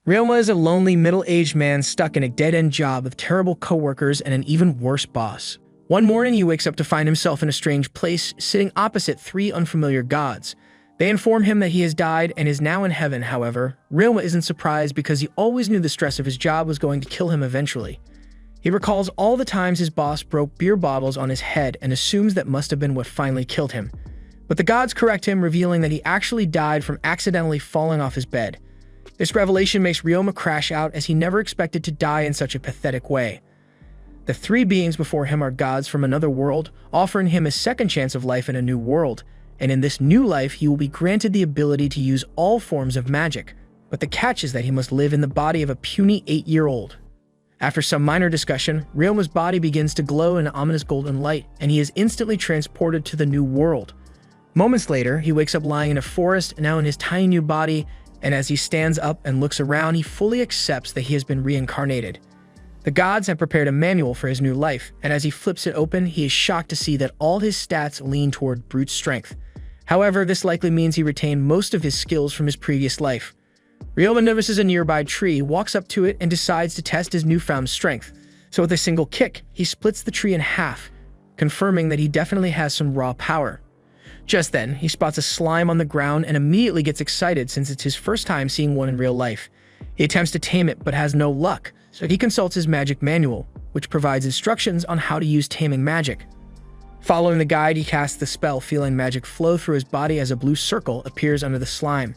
Ryoma is a lonely, middle-aged man stuck in a dead-end job with terrible coworkers and an even worse boss. One morning, he wakes up to find himself in a strange place, sitting opposite three unfamiliar gods. They inform him that he has died and is now in heaven. However, Ryoma isn't surprised because he always knew the stress of his job was going to kill him eventually. He recalls all the times his boss broke beer bottles on his head and assumes that must have been what finally killed him. But the gods correct him, revealing that he actually died from accidentally falling off his bed. This revelation makes Ryoma crash out, as he never expected to die in such a pathetic way. The three beings before him are gods from another world, offering him a second chance of life in a new world, and in this new life he will be granted the ability to use all forms of magic. But the catch is that he must live in the body of a puny 8-year-old. After some minor discussion, Ryoma's body begins to glow in an ominous golden light, and he is instantly transported to the new world. Moments later, he wakes up lying in a forest, now in his tiny new body, and as he stands up and looks around, he fully accepts that he has been reincarnated. The gods have prepared a manual for his new life, and as he flips it open, he is shocked to see that all his stats lean toward brute strength. However, this likely means he retained most of his skills from his previous life. Ryoma notices a nearby tree, walks up to it, and decides to test his newfound strength. So with a single kick, he splits the tree in half, confirming that he definitely has some raw power. Just then, he spots a slime on the ground and immediately gets excited since it's his first time seeing one in real life. He attempts to tame it but has no luck, so he consults his magic manual, which provides instructions on how to use taming magic. Following the guide, he casts the spell, feeling magic flow through his body as a blue circle appears under the slime.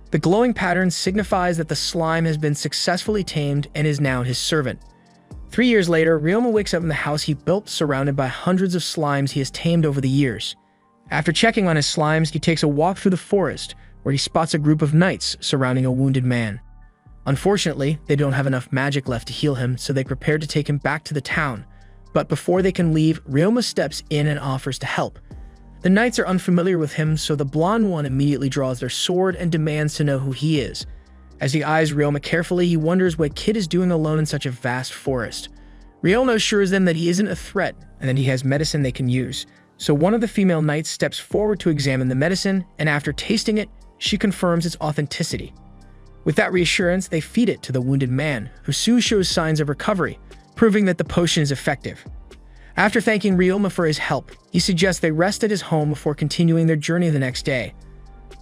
The glowing pattern signifies that the slime has been successfully tamed and is now his servant. 3 years later, Ryoma wakes up in the house he built, surrounded by hundreds of slimes he has tamed over the years. After checking on his slimes, he takes a walk through the forest, where he spots a group of knights surrounding a wounded man. Unfortunately, they don't have enough magic left to heal him, so they prepare to take him back to the town. But before they can leave, Ryoma steps in and offers to help. The knights are unfamiliar with him, so the blonde one immediately draws their sword and demands to know who he is. As he eyes Ryoma carefully, he wonders what Kid is doing alone in such a vast forest. Ryoma assures them that he isn't a threat, and that he has medicine they can use. So one of the female knights steps forward to examine the medicine, and after tasting it, she confirms its authenticity. With that reassurance, they feed it to the wounded man, who soon shows signs of recovery, proving that the potion is effective. After thanking Ryoma for his help, he suggests they rest at his home before continuing their journey the next day.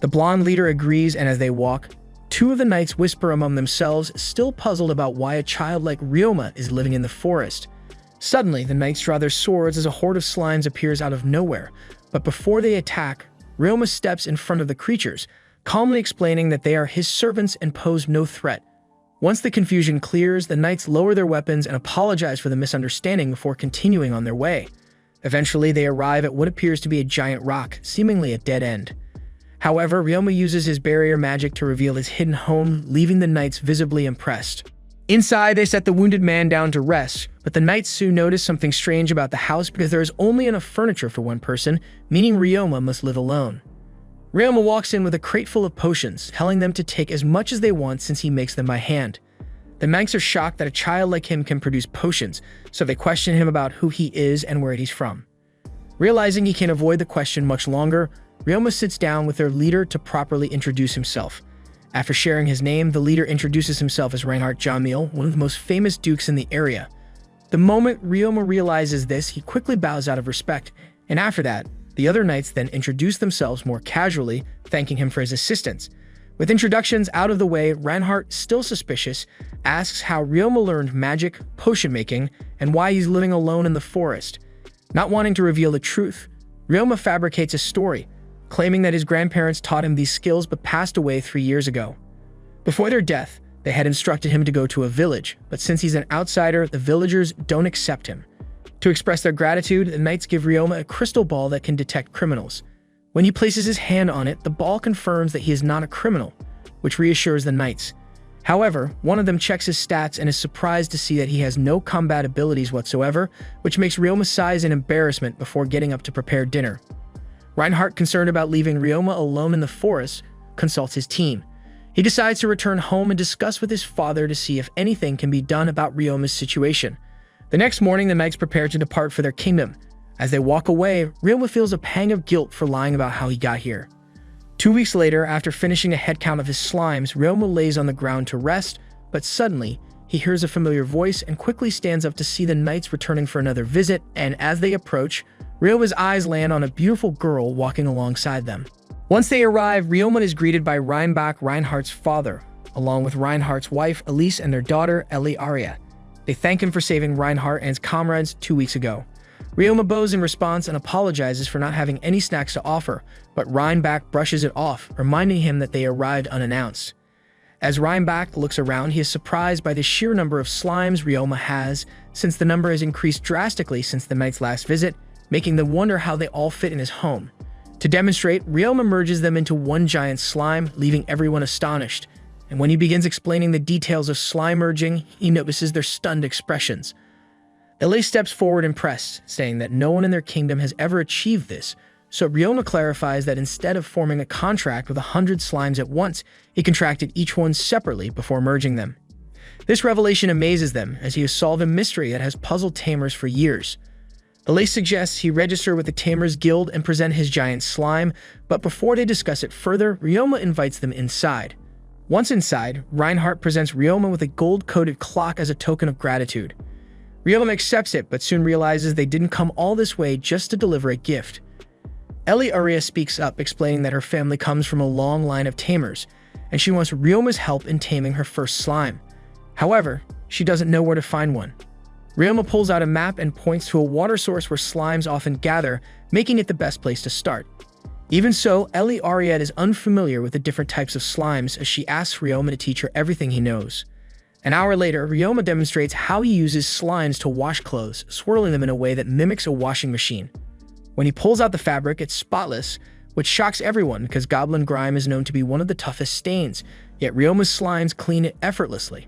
The blonde leader agrees, and as they walk, two of the knights whisper among themselves, still puzzled about why a child like Ryoma is living in the forest. Suddenly, the knights draw their swords as a horde of slimes appears out of nowhere, but before they attack, Ryoma steps in front of the creatures, calmly explaining that they are his servants and pose no threat. Once the confusion clears, the knights lower their weapons and apologize for the misunderstanding before continuing on their way. Eventually, they arrive at what appears to be a giant rock, seemingly a dead end. However, Ryoma uses his barrier magic to reveal his hidden home, leaving the knights visibly impressed. Inside, they set the wounded man down to rest, but the knights soon notice something strange about the house because there is only enough furniture for one person, meaning Ryoma must live alone. Ryoma walks in with a crate full of potions, telling them to take as much as they want since he makes them by hand. The Manx are shocked that a child like him can produce potions, so they question him about who he is and where he's from. Realizing he can't avoid the question much longer, Ryoma sits down with their leader to properly introduce himself. After sharing his name, the leader introduces himself as Reinhardt Jamil, one of the most famous dukes in the area. The moment Ryoma realizes this, he quickly bows out of respect, and after that, the other knights then introduce themselves more casually, thanking him for his assistance. With introductions out of the way, Reinhardt, still suspicious, asks how Ryoma learned magic, potion making, and why he's living alone in the forest. Not wanting to reveal the truth, Ryoma fabricates a story, claiming that his grandparents taught him these skills but passed away 3 years ago. Before their death, they had instructed him to go to a village, but since he's an outsider, the villagers don't accept him. To express their gratitude, the knights give Ryoma a crystal ball that can detect criminals. When he places his hand on it, the ball confirms that he is not a criminal, which reassures the knights. However, one of them checks his stats and is surprised to see that he has no combat abilities whatsoever, which makes Ryoma sighs in embarrassment before getting up to prepare dinner. Reinhardt, concerned about leaving Ryoma alone in the forest, consults his team. He decides to return home and discuss with his father to see if anything can be done about Ryoma's situation. The next morning, the knights prepare to depart for their kingdom. As they walk away, Ryoma feels a pang of guilt for lying about how he got here. 2 weeks later, after finishing a head count of his slimes, Ryoma lays on the ground to rest, but suddenly, he hears a familiar voice and quickly stands up to see the knights returning for another visit, and as they approach, Ryoma's eyes land on a beautiful girl walking alongside them. Once they arrive, Ryoma is greeted by Reinbach, Reinhardt's father, along with Reinhardt's wife, Elise, and their daughter, Ellie Aria. They thank him for saving Reinhardt and his comrades 2 weeks ago. Ryoma bows in response and apologizes for not having any snacks to offer, but Reinbach brushes it off, reminding him that they arrived unannounced. As Reinbach looks around, he is surprised by the sheer number of slimes Ryoma has, since the number has increased drastically since the knight's last visit, making them wonder how they all fit in his home. To demonstrate, Ryoma merges them into one giant slime, leaving everyone astonished. And when he begins explaining the details of slime merging, he notices their stunned expressions. Ellie steps forward impressed, saying that no one in their kingdom has ever achieved this, so Ryoma clarifies that instead of forming a contract with 100 slimes at once, he contracted each one separately before merging them. This revelation amazes them, as he has solved a mystery that has puzzled tamers for years. Ellie suggests he register with the Tamers Guild and present his giant slime, but before they discuss it further, Ryoma invites them inside. Once inside, Reinhardt presents Ryoma with a gold-coated clock as a token of gratitude. Ryoma accepts it, but soon realizes they didn't come all this way just to deliver a gift. Ellie Aria speaks up, explaining that her family comes from a long line of tamers, and she wants Ryoma's help in taming her first slime. However, she doesn't know where to find one. Ryoma pulls out a map and points to a water source where slimes often gather, making it the best place to start. Even so, Ellie Aria is unfamiliar with the different types of slimes, as she asks Ryoma to teach her everything he knows. An hour later, Ryoma demonstrates how he uses slimes to wash clothes, swirling them in a way that mimics a washing machine. When he pulls out the fabric, it's spotless, which shocks everyone because goblin grime is known to be one of the toughest stains, yet Ryoma's slimes clean it effortlessly.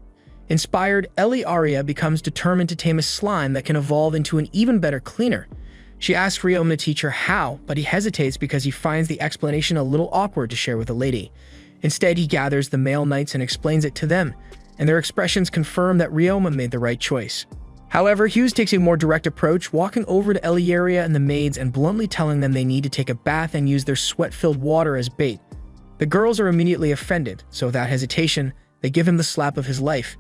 Inspired, Ellie Aria becomes determined to tame a slime that can evolve into an even better cleaner. She asks Ryoma to teach her how, but he hesitates because he finds the explanation a little awkward to share with a lady. Instead, he gathers the male knights and explains it to them, and their expressions confirm that Ryoma made the right choice. However, Hughes takes a more direct approach, walking over to Eliaria and the maids and bluntly telling them they need to take a bath and use their sweat-filled water as bait. The girls are immediately offended, so without hesitation, they give him the slap of his life.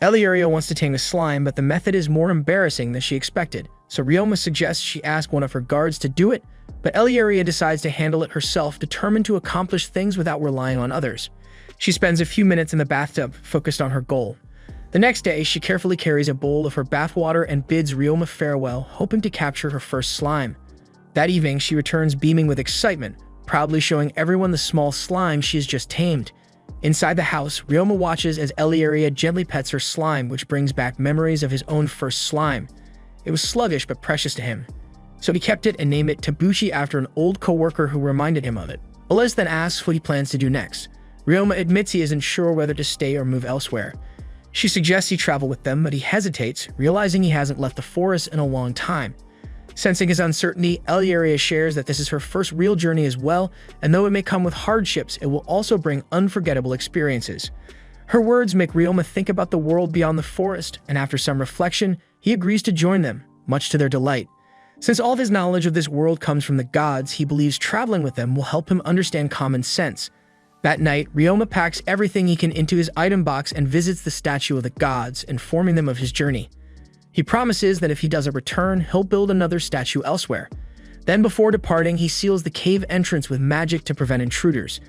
Eliaria wants to tame a slime, but the method is more embarrassing than she expected, so Ryoma suggests she ask one of her guards to do it, but Eliaria decides to handle it herself, determined to accomplish things without relying on others. She spends a few minutes in the bathtub, focused on her goal. The next day, she carefully carries a bowl of her bathwater and bids Ryoma farewell, hoping to capture her first slime. That evening, she returns beaming with excitement, proudly showing everyone the small slime she has just tamed. Inside the house, Ryoma watches as Eliaria gently pets her slime, which brings back memories of his own first slime. It was sluggish but precious to him, so he kept it and named it Tabushi after an old co-worker who reminded him of it. Elise then asks what he plans to do next. Ryoma admits he isn't sure whether to stay or move elsewhere. She suggests he travel with them, but he hesitates, realizing he hasn't left the forest in a long time. Sensing his uncertainty, Eliaria shares that this is her first real journey as well, and though it may come with hardships, it will also bring unforgettable experiences. Her words make Ryoma think about the world beyond the forest, and after some reflection, he agrees to join them, much to their delight. Since all of his knowledge of this world comes from the gods, he believes traveling with them will help him understand common sense. That night, Ryoma packs everything he can into his item box and visits the statue of the gods, informing them of his journey. He promises that if he doesn't return, he'll build another statue elsewhere. Then before departing, he seals the cave entrance with magic to prevent intruders.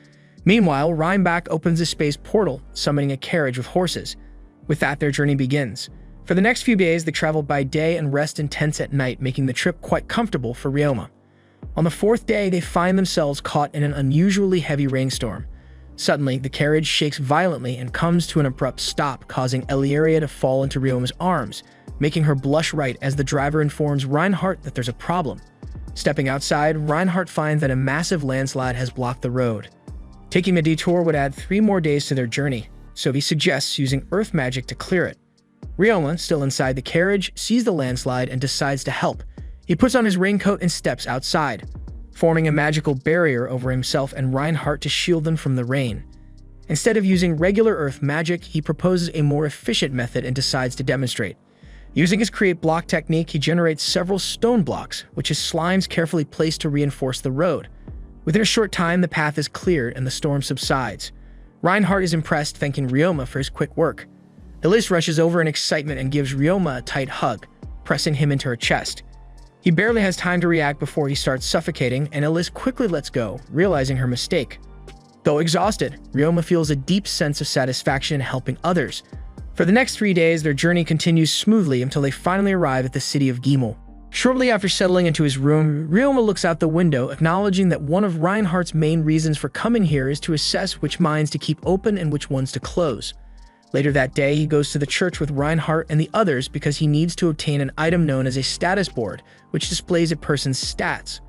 Meanwhile, Reinbach opens a space portal, summoning a carriage with horses. With that, their journey begins. For the next few days, they travel by day and rest in tents at night, making the trip quite comfortable for Ryoma. On the fourth day, they find themselves caught in an unusually heavy rainstorm. Suddenly, the carriage shakes violently and comes to an abrupt stop, causing Eliaria to fall into Ryoma's arms, making her blush right as the driver informs Reinhardt that there's a problem. Stepping outside, Reinhardt finds that a massive landslide has blocked the road. Taking the detour would add 3 more days to their journey, so he suggests using earth magic to clear it. Ryoma, still inside the carriage, sees the landslide and decides to help. He puts on his raincoat and steps outside, forming a magical barrier over himself and Reinhardt to shield them from the rain. Instead of using regular earth magic, he proposes a more efficient method and decides to demonstrate. Using his create block technique, he generates several stone blocks, which his slimes carefully place to reinforce the road. Within a short time, the path is cleared and the storm subsides. Reinhardt is impressed, thanking Ryoma for his quick work. Elise rushes over in excitement and gives Ryoma a tight hug, pressing him into her chest. He barely has time to react before he starts suffocating, and Elise quickly lets go, realizing her mistake. Though exhausted, Ryoma feels a deep sense of satisfaction in helping others. For the next 3 days, their journey continues smoothly until they finally arrive at the city of Gimel. Shortly after settling into his room, Ryoma looks out the window, acknowledging that one of Reinhardt's main reasons for coming here is to assess which mines to keep open and which ones to close. Later that day, he goes to the church with Reinhardt and the others because he needs to obtain an item known as a status board, which displays a person's stats.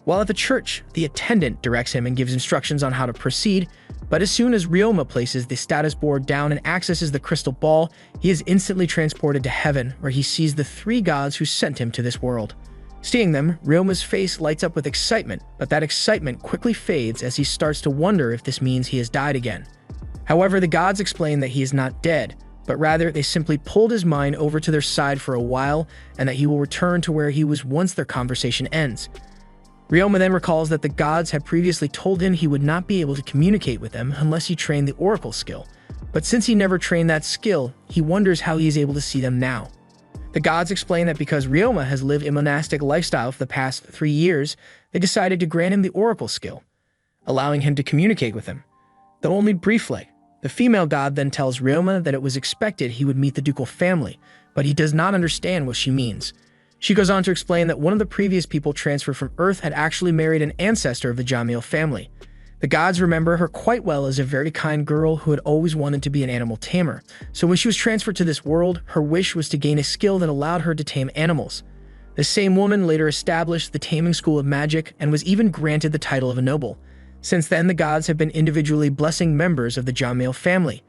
While at the church, the attendant directs him and gives instructions on how to proceed, but as soon as Ryoma places the status board down and accesses the crystal ball, he is instantly transported to heaven, where he sees the 3 gods who sent him to this world. Seeing them, Ryoma's face lights up with excitement, but that excitement quickly fades as he starts to wonder if this means he has died again. However, the gods explain that he is not dead, but rather they simply pulled his mind over to their side for a while and that he will return to where he was once their conversation ends. Ryoma then recalls that the gods had previously told him he would not be able to communicate with them unless he trained the oracle skill, but since he never trained that skill, he wonders how he is able to see them now. The gods explain that because Ryoma has lived a monastic lifestyle for the past 3 years, they decided to grant him the oracle skill, allowing him to communicate with them, though only briefly. The female god then tells Ryoma that it was expected he would meet the ducal family, but he does not understand what she means. She goes on to explain that one of the previous people transferred from Earth had actually married an ancestor of the Jamil family. The gods remember her quite well as a very kind girl who had always wanted to be an animal tamer, so when she was transferred to this world, her wish was to gain a skill that allowed her to tame animals. The same woman later established the taming school of magic and was even granted the title of a noble. Since then, the gods have been individually blessing members of the Jamil family.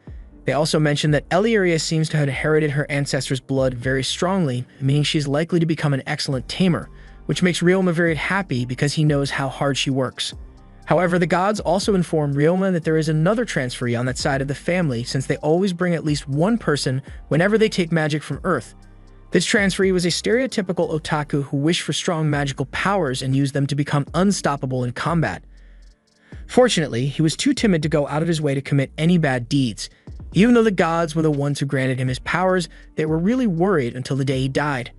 They also mention that Eliaria seems to have inherited her ancestors' blood very strongly, meaning she is likely to become an excellent tamer, which makes Ryoma very happy because he knows how hard she works. However, the gods also inform Ryoma that there is another transferee on that side of the family, since they always bring at least one person whenever they take magic from Earth. This transferee was a stereotypical otaku who wished for strong magical powers and used them to become unstoppable in combat. Fortunately, he was too timid to go out of his way to commit any bad deeds. Even though the gods were the ones who granted him his powers, they were really worried until the day he died.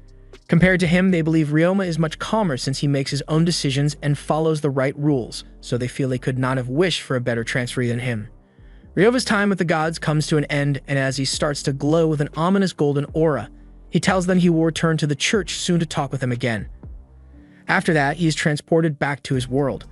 Compared to him, they believe Ryoma is much calmer since he makes his own decisions and follows the right rules, so they feel they could not have wished for a better transferee than him. Ryoma's time with the gods comes to an end, and as he starts to glow with an ominous golden aura, he tells them he will return to the church soon to talk with them again. After that, he is transported back to his world.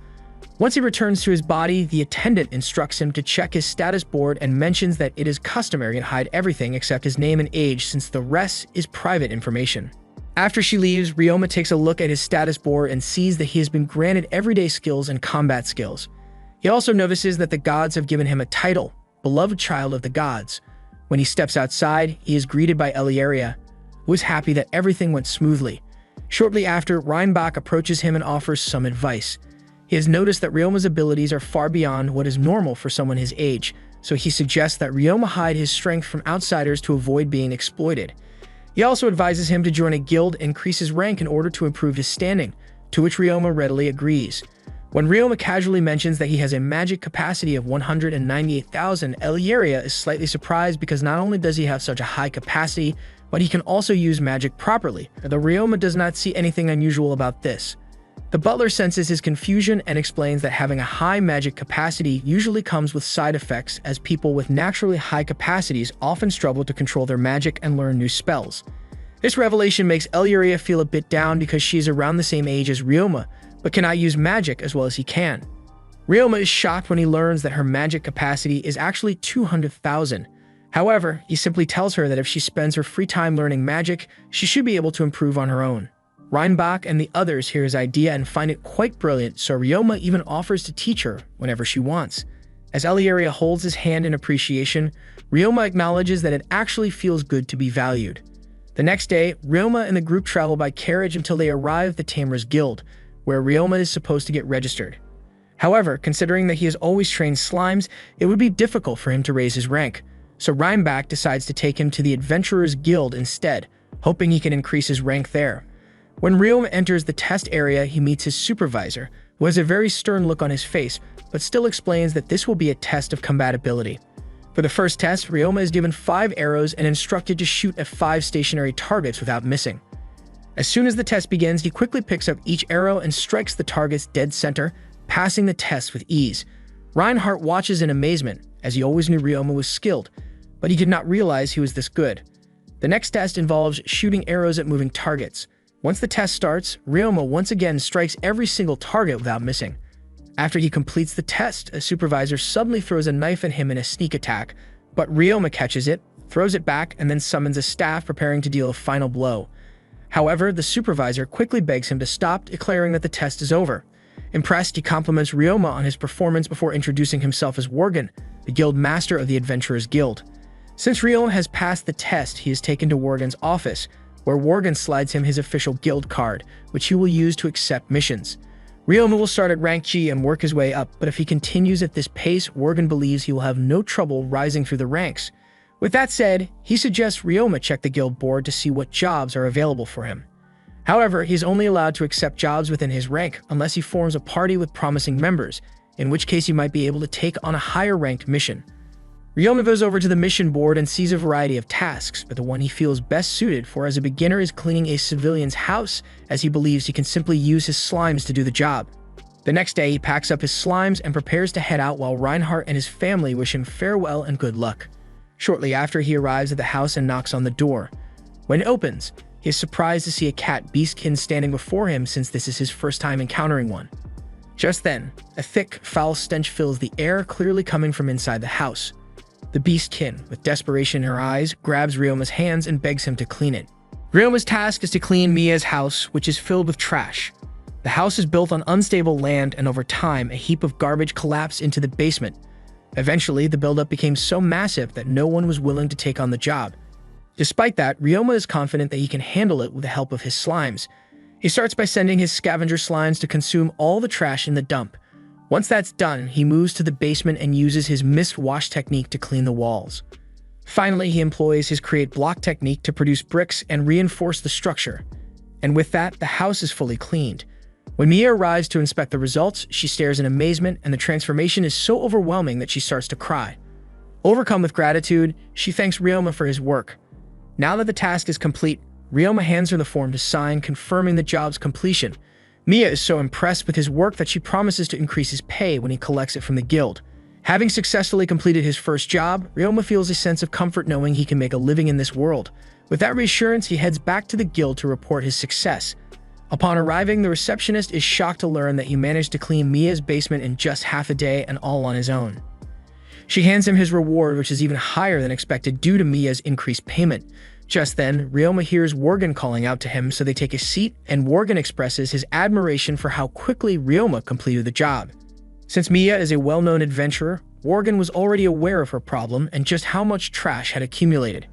Once he returns to his body, the attendant instructs him to check his status board and mentions that it is customary to hide everything except his name and age, since the rest is private information. After she leaves, Ryoma takes a look at his status board and sees that he has been granted everyday skills and combat skills. He also notices that the gods have given him a title, Beloved Child of the Gods. When he steps outside, he is greeted by Eliaria, who is happy that everything went smoothly. Shortly after, Reinbach approaches him and offers some advice. He has noticed that Ryoma's abilities are far beyond what is normal for someone his age, so he suggests that Ryoma hide his strength from outsiders to avoid being exploited. He also advises him to join a guild and increase his rank in order to improve his standing, to which Ryoma readily agrees. When Ryoma casually mentions that he has a magic capacity of 198,000, Eliaria is slightly surprised because not only does he have such a high capacity, but he can also use magic properly, though Ryoma does not see anything unusual about this. The butler senses his confusion and explains that having a high magic capacity usually comes with side effects, as people with naturally high capacities often struggle to control their magic and learn new spells. This revelation makes Eliaria feel a bit down because she is around the same age as Ryoma, but cannot use magic as well as he can. Ryoma is shocked when he learns that her magic capacity is actually 200,000. However, he simply tells her that if she spends her free time learning magic, she should be able to improve on her own. Reinbach and the others hear his idea and find it quite brilliant, so Ryoma even offers to teach her whenever she wants. As Eliaria holds his hand in appreciation, Ryoma acknowledges that it actually feels good to be valued. The next day, Ryoma and the group travel by carriage until they arrive at the Tamer's Guild, where Ryoma is supposed to get registered. However, considering that he has always trained slimes, it would be difficult for him to raise his rank, so Reinbach decides to take him to the Adventurers Guild instead, hoping he can increase his rank there. When Ryoma enters the test area, he meets his supervisor, who has a very stern look on his face, but still explains that this will be a test of compatibility. For the first test, Ryoma is given 5 arrows and instructed to shoot at 5 stationary targets without missing. As soon as the test begins, he quickly picks up each arrow and strikes the target's dead center, passing the test with ease. Reinhardt watches in amazement, as he always knew Ryoma was skilled, but he did not realize he was this good. The next test involves shooting arrows at moving targets. Once the test starts, Ryoma once again strikes every single target without missing. After he completes the test, a supervisor suddenly throws a knife at him in a sneak attack, but Ryoma catches it, throws it back, and then summons a staff preparing to deal a final blow. However, the supervisor quickly begs him to stop, declaring that the test is over. Impressed, he compliments Ryoma on his performance before introducing himself as Worgen, the guild master of the Adventurers Guild. Since Ryoma has passed the test, he is taken to Worgen's office, where Worgen slides him his official guild card, which he will use to accept missions. Ryoma will start at rank G and work his way up, but if he continues at this pace, Worgen believes he will have no trouble rising through the ranks. With that said, he suggests Ryoma check the guild board to see what jobs are available for him. However, he is only allowed to accept jobs within his rank unless he forms a party with promising members, in which case he might be able to take on a higher-ranked mission. Ryoma goes over to the mission board and sees a variety of tasks, but the one he feels best suited for as a beginner is cleaning a civilian's house, as he believes he can simply use his slimes to do the job. The next day, he packs up his slimes and prepares to head out while Reinhardt and his family wish him farewell and good luck. Shortly after, he arrives at the house and knocks on the door. When it opens, he is surprised to see a cat beastkin standing before him, since this is his first time encountering one. Just then, a thick, foul stench fills the air, clearly coming from inside the house. The beastkin, with desperation in her eyes, grabs Ryoma's hands and begs him to clean it. Ryoma's task is to clean Mia's house, which is filled with trash. The house is built on unstable land, and over time, a heap of garbage collapsed into the basement. Eventually, the buildup became so massive that no one was willing to take on the job. Despite that, Ryoma is confident that he can handle it with the help of his slimes. He starts by sending his scavenger slimes to consume all the trash in the dump. Once that's done, he moves to the basement and uses his mist wash technique to clean the walls. Finally, he employs his create block technique to produce bricks and reinforce the structure. And with that, the house is fully cleaned. When Mia arrives to inspect the results, she stares in amazement, and the transformation is so overwhelming that she starts to cry. Overcome with gratitude, she thanks Ryoma for his work. Now that the task is complete, Ryoma hands her the form to sign, confirming the job's completion. Mia is so impressed with his work that she promises to increase his pay when he collects it from the guild. Having successfully completed his first job, Ryoma feels a sense of comfort knowing he can make a living in this world. With that reassurance, he heads back to the guild to report his success. Upon arriving, the receptionist is shocked to learn that he managed to clean Mia's basement in just half a day and all on his own. She hands him his reward, which is even higher than expected due to Mia's increased payment. Just then, Ryoma hears Worgen calling out to him, so they take a seat, and Worgen expresses his admiration for how quickly Ryoma completed the job. Since Mia is a well-known adventurer, Worgen was already aware of her problem and just how much trash had accumulated.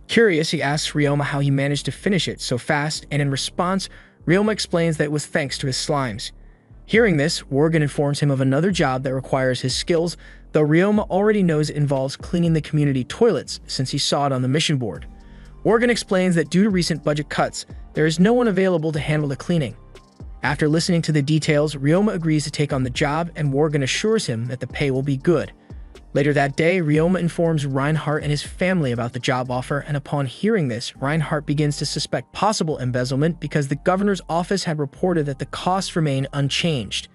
Curious, he asks Ryoma how he managed to finish it so fast, and in response, Ryoma explains that it was thanks to his slimes. Hearing this, Worgen informs him of another job that requires his skills, though Ryoma already knows it involves cleaning the community toilets since he saw it on the mission board. Worgen explains that due to recent budget cuts, there is no one available to handle the cleaning. After listening to the details, Ryoma agrees to take on the job, and Worgen assures him that the pay will be good. Later that day, Ryoma informs Reinhardt and his family about the job offer, and upon hearing this, Reinhardt begins to suspect possible embezzlement because the governor's office had reported that the costs remain unchanged.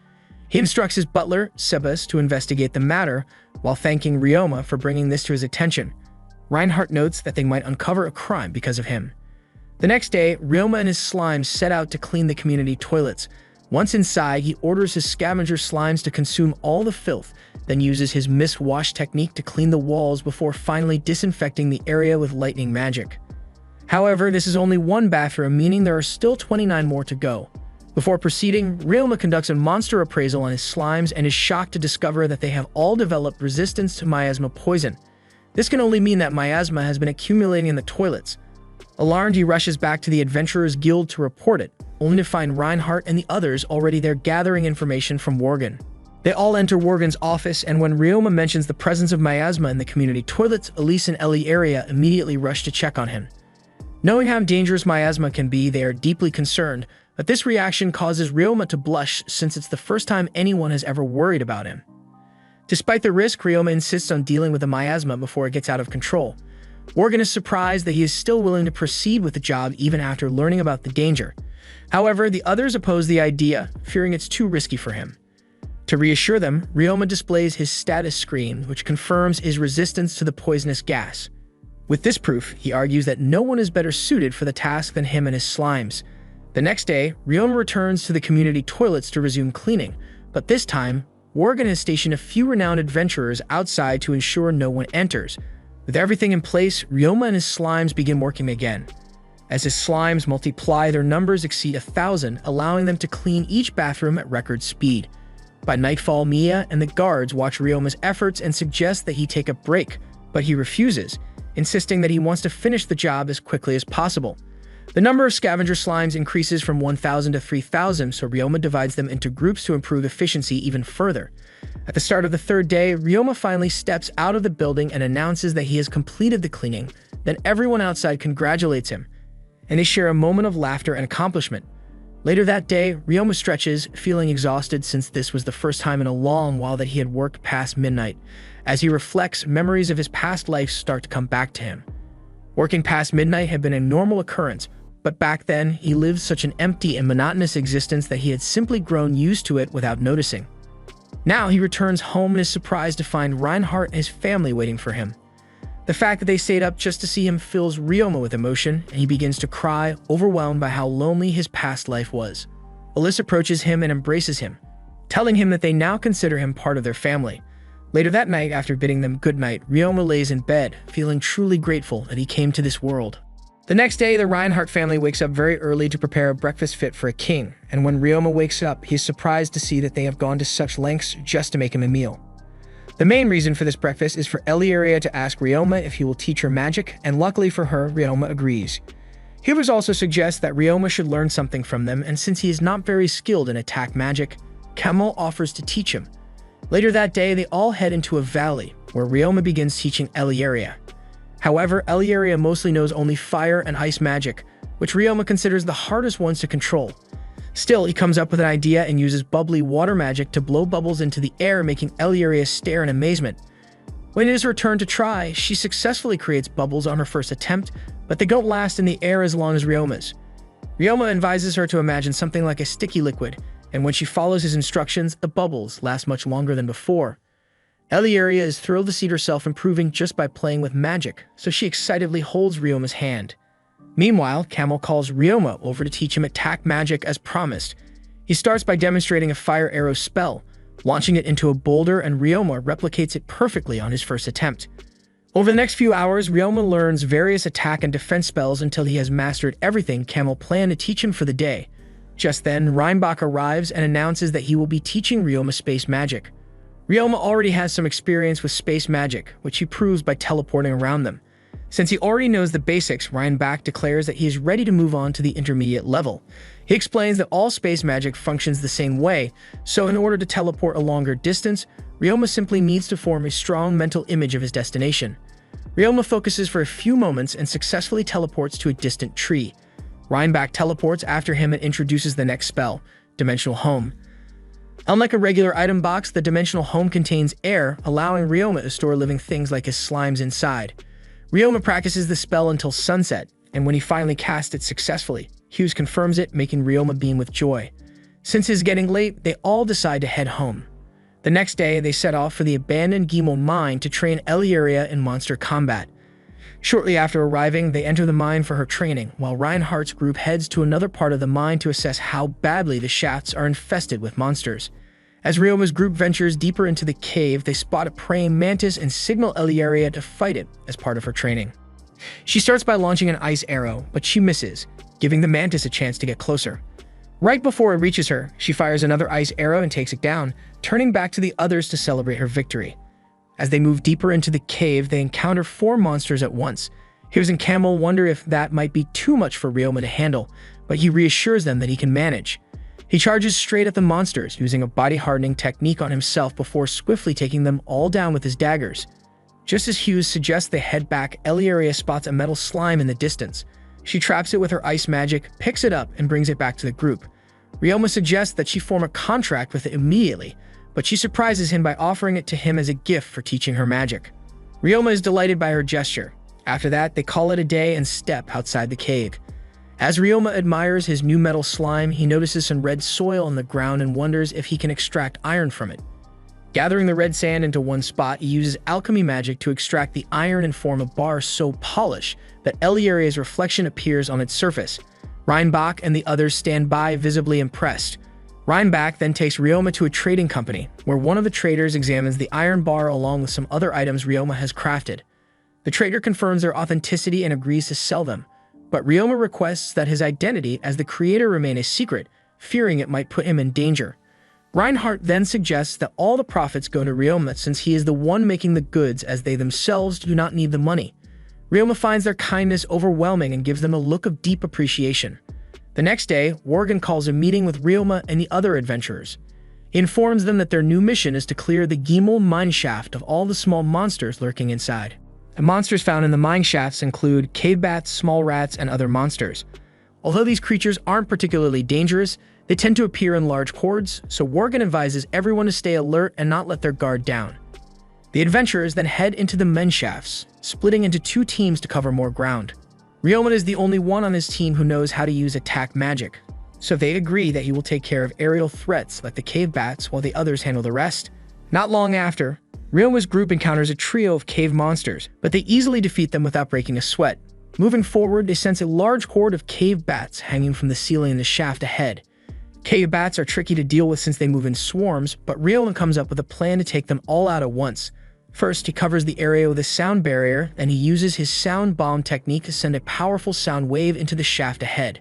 He instructs his butler, Sebas, to investigate the matter, while thanking Ryoma for bringing this to his attention. Reinhardt notes that they might uncover a crime because of him. The next day, Ryoma and his slimes set out to clean the community toilets. Once inside, he orders his scavenger slimes to consume all the filth, then uses his mist wash technique to clean the walls before finally disinfecting the area with lightning magic. However, this is only one bathroom, meaning there are still 29 more to go. Before proceeding, Ryoma conducts a monster appraisal on his slimes and is shocked to discover that they have all developed resistance to miasma poison. This can only mean that miasma has been accumulating in the toilets. Alarmed, he rushes back to the Adventurers Guild to report it, only to find Reinhardt and the others already there gathering information from Worgen. They all enter Worgen's office, and when Ryoma mentions the presence of miasma in the community toilets, Elise and Ellie area immediately rush to check on him. Knowing how dangerous miasma can be, they are deeply concerned. But this reaction causes Ryoma to blush since it's the first time anyone has ever worried about him. Despite the risk, Ryoma insists on dealing with the miasma before it gets out of control. Morgan is surprised that he is still willing to proceed with the job even after learning about the danger. However, the others oppose the idea, fearing it's too risky for him. To reassure them, Ryoma displays his status screen, which confirms his resistance to the poisonous gas. With this proof, he argues that no one is better suited for the task than him and his slimes. The next day, Ryoma returns to the community toilets to resume cleaning, but this time, Morgan has stationed a few renowned adventurers outside to ensure no one enters. With everything in place, Ryoma and his slimes begin working again. As his slimes multiply, their numbers exceed 1,000, allowing them to clean each bathroom at record speed. By nightfall, Mia and the guards watch Ryoma's efforts and suggest that he take a break, but he refuses, insisting that he wants to finish the job as quickly as possible. The number of scavenger slimes increases from 1,000 to 3,000, so Ryoma divides them into groups to improve efficiency even further. At the start of the third day, Ryoma finally steps out of the building and announces that he has completed the cleaning. Then everyone outside congratulates him, and they share a moment of laughter and accomplishment. Later that day, Ryoma stretches, feeling exhausted since this was the first time in a long while that he had worked past midnight. As he reflects, memories of his past life start to come back to him. Working past midnight had been a normal occurrence, but back then, he lived such an empty and monotonous existence that he had simply grown used to it without noticing. Now he returns home and is surprised to find Reinhardt and his family waiting for him. The fact that they stayed up just to see him fills Ryoma with emotion, and he begins to cry, overwhelmed by how lonely his past life was. Alice approaches him and embraces him, telling him that they now consider him part of their family. Later that night, after bidding them goodnight, Ryoma lays in bed, feeling truly grateful that he came to this world. The next day, the Reinhardt family wakes up very early to prepare a breakfast fit for a king, and when Ryoma wakes up, he is surprised to see that they have gone to such lengths just to make him a meal. The main reason for this breakfast is for Eliaria to ask Ryoma if he will teach her magic, and luckily for her, Ryoma agrees. Healers also suggest that Ryoma should learn something from them, and since he is not very skilled in attack magic, Kemal offers to teach him. Later that day, they all head into a valley, where Ryoma begins teaching Eliaria. However, Eliaria mostly knows only fire and ice magic, which Ryoma considers the hardest ones to control. Still, he comes up with an idea and uses bubbly water magic to blow bubbles into the air, making Eliaria stare in amazement. When it is her turn to try, she successfully creates bubbles on her first attempt, but they don't last in the air as long as Ryoma's. Ryoma advises her to imagine something like a sticky liquid, and when she follows his instructions, the bubbles last much longer than before. Eliaria is thrilled to see herself improving just by playing with magic, so she excitedly holds Ryoma's hand. Meanwhile, Kemal calls Ryoma over to teach him attack magic as promised. He starts by demonstrating a fire arrow spell, launching it into a boulder, and Ryoma replicates it perfectly on his first attempt. Over the next few hours, Ryoma learns various attack and defense spells until he has mastered everything Kemal planned to teach him for the day. Just then, Reinbach arrives and announces that he will be teaching Ryoma space magic. Ryoma already has some experience with space magic, which he proves by teleporting around them. Since he already knows the basics, Reinbach declares that he is ready to move on to the intermediate level. He explains that all space magic functions the same way, so in order to teleport a longer distance, Ryoma simply needs to form a strong mental image of his destination. Ryoma focuses for a few moments and successfully teleports to a distant tree. Reinbach teleports after him and introduces the next spell, Dimensional Home. Unlike a regular item box, the Dimensional Home contains air, allowing Ryoma to store living things like his slimes inside. Ryoma practices the spell until sunset, and when he finally casts it successfully, Hughes confirms it, making Ryoma beam with joy. Since it is getting late, they all decide to head home. The next day, they set off for the abandoned Gimel mine to train Eliaria in monster combat. Shortly after arriving, they enter the mine for her training, while Reinhardt's group heads to another part of the mine to assess how badly the shafts are infested with monsters. As Ryoma's group ventures deeper into the cave, they spot a praying mantis and signal Eliaria to fight it as part of her training. She starts by launching an ice arrow, but she misses, giving the mantis a chance to get closer. Right before it reaches her, she fires another ice arrow and takes it down, turning back to the others to celebrate her victory. As they move deeper into the cave, they encounter 4 monsters at once. Hughes and Kemal wonder if that might be too much for Ryoma to handle, but he reassures them that he can manage. He charges straight at the monsters, using a body-hardening technique on himself before swiftly taking them all down with his daggers. Just as Hughes suggests they head back, Eliaria spots a metal slime in the distance. She traps it with her ice magic, picks it up, and brings it back to the group. Ryoma suggests that she form a contract with it immediately, but she surprises him by offering it to him as a gift for teaching her magic. Ryoma is delighted by her gesture. After that, they call it a day and step outside the cave. As Ryoma admires his new metal slime, he notices some red soil on the ground and wonders if he can extract iron from it. Gathering the red sand into one spot, he uses alchemy magic to extract the iron and form a bar so polished that Eliaria's reflection appears on its surface. Reinbach and the others stand by, visibly impressed. Reinbach then takes Ryoma to a trading company, where one of the traders examines the iron bar along with some other items Ryoma has crafted. The trader confirms their authenticity and agrees to sell them, but Ryoma requests that his identity as the creator remain a secret, fearing it might put him in danger. Reinhardt then suggests that all the profits go to Ryoma since he is the one making the goods, as they themselves do not need the money. Ryoma finds their kindness overwhelming and gives them a look of deep appreciation. The next day, Worgen calls a meeting with Ryoma and the other adventurers. He informs them that their new mission is to clear the Gimel mine shaft of all the small monsters lurking inside. The monsters found in the mine shafts include cave bats, small rats, and other monsters. Although these creatures aren't particularly dangerous, they tend to appear in large hordes, so Worgen advises everyone to stay alert and not let their guard down. The adventurers then head into the mine shafts, splitting into two teams to cover more ground. Ryoma is the only one on his team who knows how to use attack magic, so they agree that he will take care of aerial threats like the cave bats while the others handle the rest. Not long after, Ryoma's group encounters a trio of cave monsters, but they easily defeat them without breaking a sweat. Moving forward, they sense a large horde of cave bats hanging from the ceiling in the shaft ahead. Cave bats are tricky to deal with since they move in swarms, but Ryoma comes up with a plan to take them all out at once. First, he covers the area with a sound barrier, and he uses his sound bomb technique to send a powerful sound wave into the shaft ahead.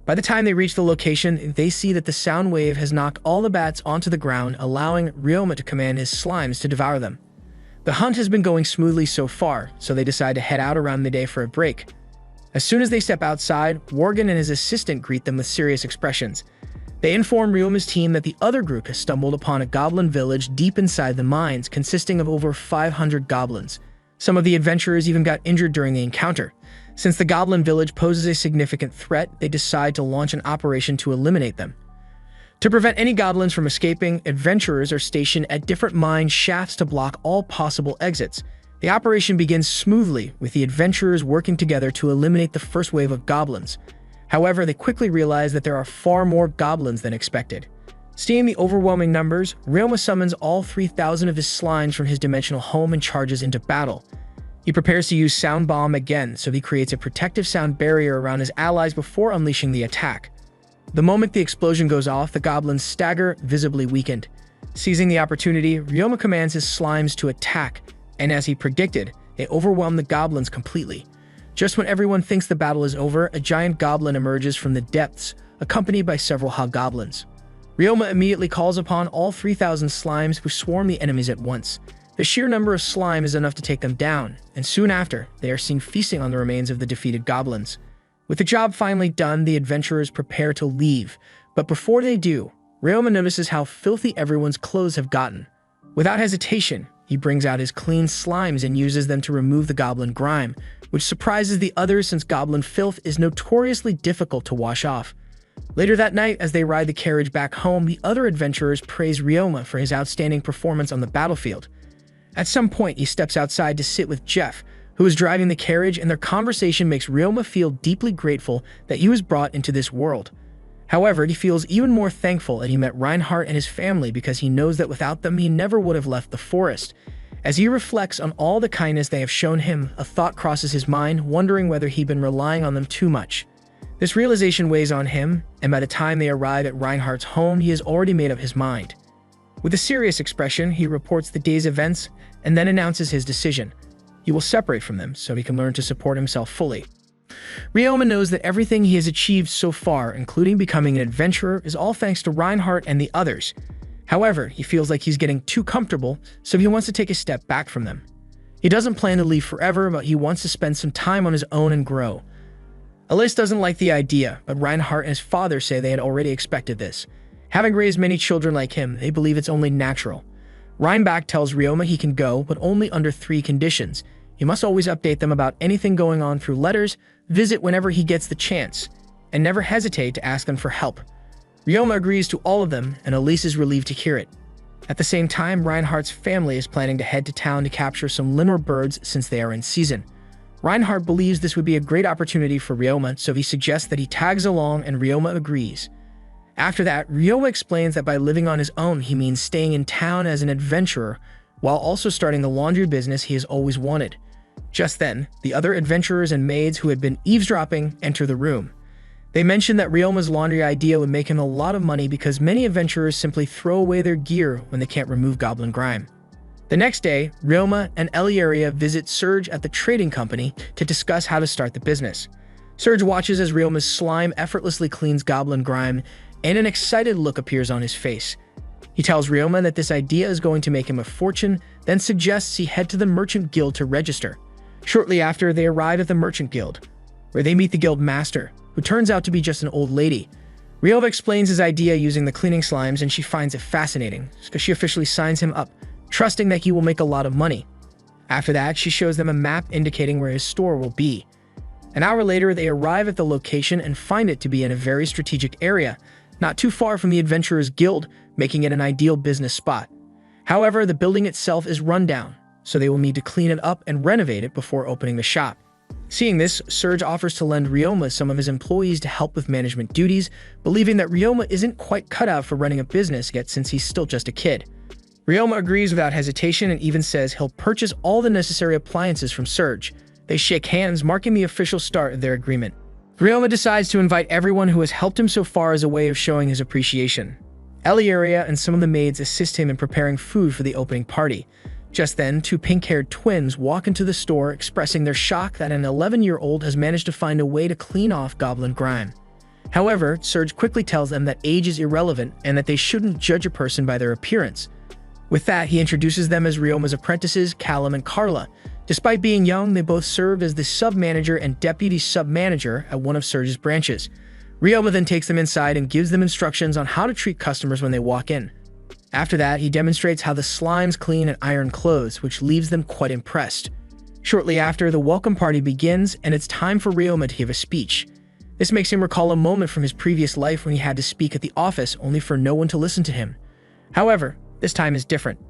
By the time they reach the location, they see that the sound wave has knocked all the bats onto the ground, allowing Ryoma to command his slimes to devour them. The hunt has been going smoothly so far, so they decide to head out around midday for a break. As soon as they step outside, Worgen and his assistant greet them with serious expressions. They inform Ryoma's team that the other group has stumbled upon a goblin village deep inside the mines, consisting of over 500 goblins. Some of the adventurers even got injured during the encounter. Since the goblin village poses a significant threat, they decide to launch an operation to eliminate them. To prevent any goblins from escaping, adventurers are stationed at different mine shafts to block all possible exits. The operation begins smoothly, with the adventurers working together to eliminate the first wave of goblins. However, they quickly realize that there are far more goblins than expected. Seeing the overwhelming numbers, Ryoma summons all 3,000 of his slimes from his dimensional home and charges into battle. He prepares to use Sound Bomb again, so he creates a protective sound barrier around his allies before unleashing the attack. The moment the explosion goes off, the goblins stagger, visibly weakened. Seizing the opportunity, Ryoma commands his slimes to attack, and as he predicted, they overwhelm the goblins completely. Just when everyone thinks the battle is over, a giant goblin emerges from the depths, accompanied by several hobgoblins. Ryoma immediately calls upon all 3,000 slimes who swarm the enemies at once. The sheer number of slime is enough to take them down, and soon after, they are seen feasting on the remains of the defeated goblins. With the job finally done, the adventurers prepare to leave, but before they do, Ryoma notices how filthy everyone's clothes have gotten. Without hesitation, he brings out his clean slimes and uses them to remove the goblin grime, which surprises the others since goblin filth is notoriously difficult to wash off. Later that night, as they ride the carriage back home, the other adventurers praise Ryoma for his outstanding performance on the battlefield. At some point, he steps outside to sit with Jeff, who is driving the carriage, and their conversation makes Ryoma feel deeply grateful that he was brought into this world. However, he feels even more thankful that he met Reinhardt and his family because he knows that without them, he never would have left the forest. As he reflects on all the kindness they have shown him, a thought crosses his mind, wondering whether he'd been relying on them too much. This realization weighs on him, and by the time they arrive at Reinhardt's home, he has already made up his mind. With a serious expression, he reports the day's events and then announces his decision. He will separate from them so he can learn to support himself fully. Ryoma knows that everything he has achieved so far, including becoming an adventurer, is all thanks to Reinhardt and the others. However, he feels like he's getting too comfortable, so he wants to take a step back from them. He doesn't plan to leave forever, but he wants to spend some time on his own and grow. Alice doesn't like the idea, but Reinhardt and his father say they had already expected this. Having raised many children like him, they believe it's only natural. Reinbach tells Ryoma he can go, but only under 3 conditions. He must always update them about anything going on through letters, visit whenever he gets the chance, and never hesitate to ask them for help. Ryoma agrees to all of them, and Elise is relieved to hear it. At the same time, Reinhardt's family is planning to head to town to capture some limmer birds since they are in season. Reinhardt believes this would be a great opportunity for Ryoma, so he suggests that he tags along, and Ryoma agrees. After that, Ryoma explains that by living on his own, he means staying in town as an adventurer, while also starting the laundry business he has always wanted. Just then, the other adventurers and maids who had been eavesdropping enter the room. They mention that Ryoma's laundry idea would make him a lot of money because many adventurers simply throw away their gear when they can't remove goblin grime. The next day, Ryoma and Eliaria visit Serge at the trading company to discuss how to start the business. Serge watches as Ryoma's slime effortlessly cleans goblin grime, and an excited look appears on his face. He tells Ryoma that this idea is going to make him a fortune, then suggests he head to the Merchant Guild to register. Shortly after, they arrive at the Merchant Guild, where they meet the guild master, who turns out to be just an old lady. Ryoma explains his idea using the cleaning slimes, and she finds it fascinating, because she officially signs him up, trusting that he will make a lot of money. After that, she shows them a map indicating where his store will be. An hour later, they arrive at the location and find it to be in a very strategic area, not too far from the Adventurers Guild, making it an ideal business spot. However, the building itself is run down, so they will need to clean it up and renovate it before opening the shop. Seeing this, Serge offers to lend Ryoma some of his employees to help with management duties, believing that Ryoma isn't quite cut out for running a business yet since he's still just a kid. Ryoma agrees without hesitation and even says he'll purchase all the necessary appliances from Serge. They shake hands, marking the official start of their agreement. Ryoma decides to invite everyone who has helped him so far as a way of showing his appreciation. Eliaria and some of the maids assist him in preparing food for the opening party. Just then, two pink-haired twins walk into the store, expressing their shock that an 11-year-old has managed to find a way to clean off goblin grime. However, Serge quickly tells them that age is irrelevant and that they shouldn't judge a person by their appearance. With that, he introduces them as Ryoma's apprentices, Callum and Carla. Despite being young, they both serve as the sub-manager and deputy sub-manager at one of Serge's branches. Ryoma then takes them inside and gives them instructions on how to treat customers when they walk in. After that, he demonstrates how the slimes clean and iron clothes, which leaves them quite impressed. Shortly after, the welcome party begins, and it's time for Ryoma to give a speech. This makes him recall a moment from his previous life when he had to speak at the office only for no one to listen to him. However, this time is different.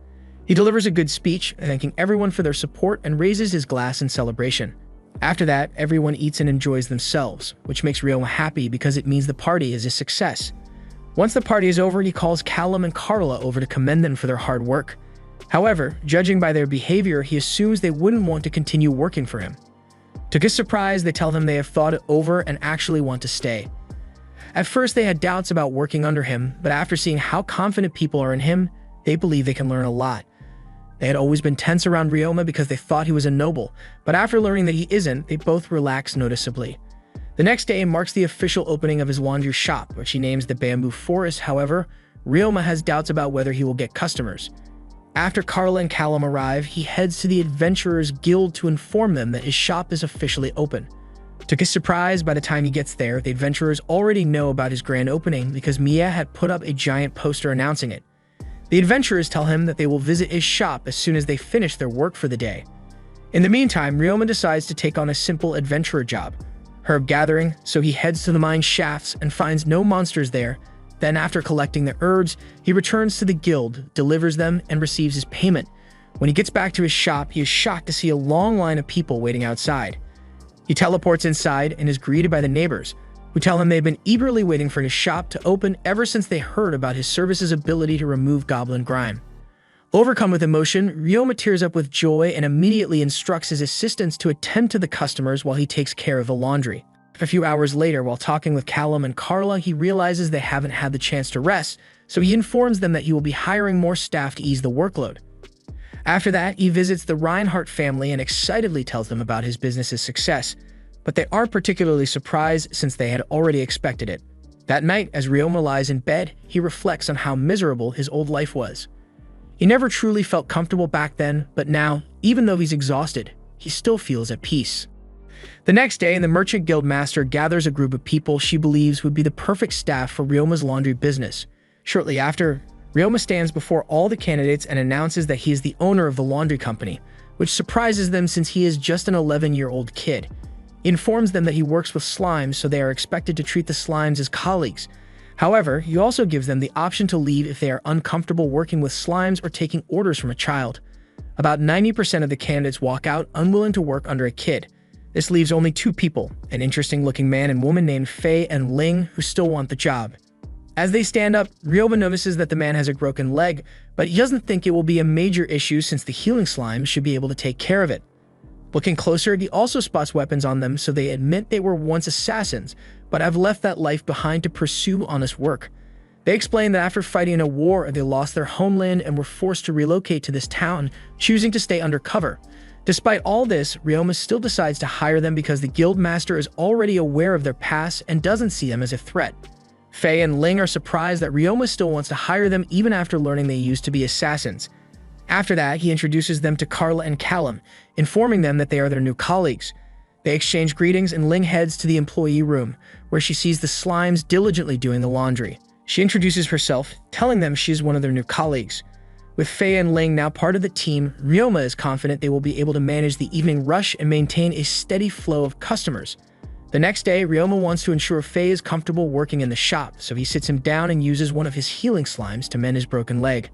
He delivers a good speech, thanking everyone for their support and raises his glass in celebration. After that, everyone eats and enjoys themselves, which makes Ryoma happy because it means the party is a success. Once the party is over, he calls Callum and Carla over to commend them for their hard work. However, judging by their behavior, he assumes they wouldn't want to continue working for him. To his surprise, they tell him they have thought it over and actually want to stay. At first, they had doubts about working under him, but after seeing how confident people are in him, they believe they can learn a lot. They had always been tense around Ryoma because they thought he was a noble, but after learning that he isn't, they both relax noticeably. The next day marks the official opening of his laundry shop, which he names the Bamboo Forest. However, Ryoma has doubts about whether he will get customers. After Carla and Callum arrive, he heads to the Adventurers Guild to inform them that his shop is officially open. To his surprise, by the time he gets there, the adventurers already know about his grand opening because Mia had put up a giant poster announcing it. The adventurers tell him that they will visit his shop as soon as they finish their work for the day. In the meantime, Ryoma decides to take on a simple adventurer job, herb gathering, so he heads to the mine shafts and finds no monsters there. Then, after collecting the herbs, he returns to the guild, delivers them, and receives his payment. When he gets back to his shop, he is shocked to see a long line of people waiting outside. He teleports inside and is greeted by the neighbors, who tell him they've been eagerly waiting for his shop to open ever since they heard about his service's ability to remove goblin grime. Overcome with emotion, Ryoma tears up with joy and immediately instructs his assistants to attend to the customers while he takes care of the laundry. A few hours later, while talking with Callum and Carla, he realizes they haven't had the chance to rest, so he informs them that he will be hiring more staff to ease the workload. After that, he visits the Reinhardt family and excitedly tells them about his business's success, but they aren't particularly surprised since they had already expected it. That night, as Ryoma lies in bed, he reflects on how miserable his old life was. He never truly felt comfortable back then, but now, even though he's exhausted, he still feels at peace. The next day, the Merchant Guild Master gathers a group of people she believes would be the perfect staff for Ryoma's laundry business. Shortly after, Ryoma stands before all the candidates and announces that he is the owner of the laundry company, which surprises them since he is just an 11-year-old kid. He informs them that he works with slimes, so they are expected to treat the slimes as colleagues. However, he also gives them the option to leave if they are uncomfortable working with slimes or taking orders from a child. About 90% of the candidates walk out, unwilling to work under a kid. This leaves only two people, an interesting-looking man and woman named Fei and Ling, who still want the job. As they stand up, Ryoma notices that the man has a broken leg, but he doesn't think it will be a major issue since the healing slime should be able to take care of it. Looking closer, he also spots weapons on them, so they admit they were once assassins, but have left that life behind to pursue honest work. They explain that after fighting in a war, they lost their homeland and were forced to relocate to this town, choosing to stay undercover. Despite all this, Ryoma still decides to hire them because the guild master is already aware of their past and doesn't see them as a threat. Fei and Ling are surprised that Ryoma still wants to hire them even after learning they used to be assassins. After that, he introduces them to Carla and Callum, informing them that they are their new colleagues. They exchange greetings and Ling heads to the employee room, where she sees the slimes diligently doing the laundry. She introduces herself, telling them she is one of their new colleagues. With Fei and Ling now part of the team, Ryoma is confident they will be able to manage the evening rush and maintain a steady flow of customers. The next day, Ryoma wants to ensure Fei is comfortable working in the shop, so he sits him down and uses one of his healing slimes to mend his broken leg.